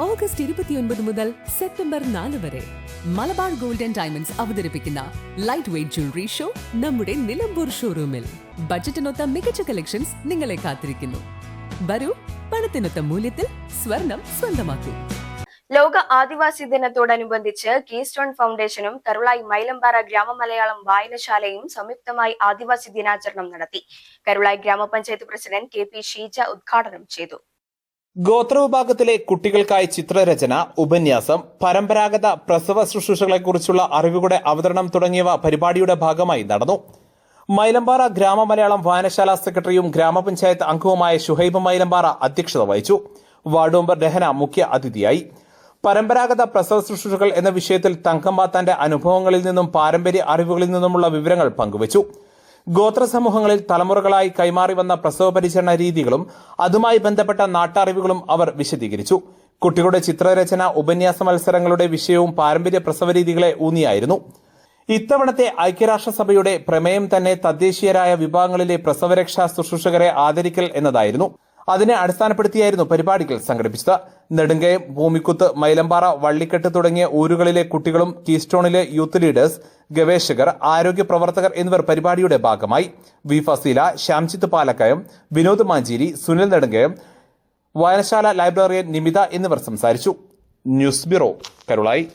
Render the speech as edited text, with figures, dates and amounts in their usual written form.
August 29 മുതൽ September 4 വരെ Malabar gold and diamonds അവതരിപ്പിക്കുന്ന ലൈറ്റ് വെയ്റ്റ് ജ്വല്ലറി ഷോ നമ്മുടെ നിലമ്പൂർ ഷോറൂമിൽ. ബജറ്റിനൊത്ത മികച്ച കളക്ഷൻസ് നിങ്ങളെ കാത്തിരിക്കുന്നു. വരൂ, പണത്തിനൊത്ത മൂല്യത്തിൽ സ്വർണം സ്വന്തമാക്കൂ. ലോക ആദിവാസി ദിനത്തോടനുബന്ധിച്ച് കീസ്റ്റോൺ ഫൗണ്ടേഷനും കരുളായി മൈലമ്പാറ ഗ്രാമമലയാളം വായനശാലയും സംയുക്തമായി ആദിവാസി ദിനാചരണം നടത്തി. കരുളായി ഗ്രാമപഞ്ചായത്ത് പ്രസിഡന്റ് കെ പി ഷീജ ഉദ്ഘാടനം ചെയ്തു. ഗോത്രവിഭാഗത്തിലെ കുട്ടികൾക്കായി ചിത്രരചന, ഉപന്യാസം, പരമ്പരാഗത പ്രസവ ശുശ്രൂഷകളെക്കുറിച്ചുള്ള അറിവുകളുടെ അവതരണം തുടങ്ങിയവ പരിപാടിയുടെ ഭാഗമായി നടന്നു. മൈലമ്പാറ ഗ്രാമമലയാളം വായനശാല സെക്രട്ടറിയും ഗ്രാമപഞ്ചായത്ത് അംഗവുമായ ഷുഹൈബ് മൈലമ്പാറ അധ്യക്ഷത വഹിച്ചു. വാർഡ് മെമ്പർ രഹന മുഖ്യ അതിഥിയായി. പരമ്പരാഗത പ്രസവ ശുശ്രൂഷകൾ എന്ന വിഷയത്തിൽ തങ്കമ്മ തന്റെ അനുഭവങ്ങളിൽ നിന്നും പാരമ്പര്യ അറിവുകളിൽ നിന്നുമുള്ള വിവരങ്ങൾ പങ്കുവച്ചു. ഗോത്ര സമൂഹങ്ങളിൽ തലമുറകളായി കൈമാറി വന്ന പ്രസവ പരിചരണ രീതികളും അതുമായി ബന്ധപ്പെട്ട നാട്ടറിവുകളും അവർ വിശദീകരിച്ചു. കുട്ടികളുടെ ചിത്രരചന, ഉപന്യാസ മത്സരങ്ങളുടെ വിഷയവും പാരമ്പര്യ പ്രസവ രീതികളെ ഊന്നിയായിരുന്നു. ഇത്തവണത്തെ ഐക്യരാഷ്ട്രസഭയുടെ പ്രമേയം തന്നെ തദ്ദേശീയരായ വിഭാഗങ്ങളിലെ പ്രസവരക്ഷാ ശുശ്രൂഷകരെ ആദരിക്കൽ എന്നതായിരുന്നു. അതിനെ അടിസ്ഥാനപ്പെടുത്തിയായിരുന്നു പരിപാടികൾ സംഘടിപ്പിച്ചത്. നെടുങ്കയം, ഭൂമിക്കുത്ത്, മൈലമ്പാറ, വള്ളിക്കെട്ട് തുടങ്ങിയ ഊരുകളിലെ കുട്ടികളും കീസ്റ്റോണിലെ യൂത്ത് ലീഡേഴ്സ്, ഗവേഷകർ, ആരോഗ്യ പ്രവർത്തകർ എന്നിവർ പരിപാടിയുടെ ഭാഗമായി. വി ഫസീല, ശ്യാംജിത്ത് പാലക്കയം, വിനോദ് മാഞ്ചേരി, സുനിൽ നെടുങ്കയം, വായനശാല ലൈബ്രറിയൻ നിമിത എന്നിവർ സംസാരിച്ചു. News bureau, Karulai.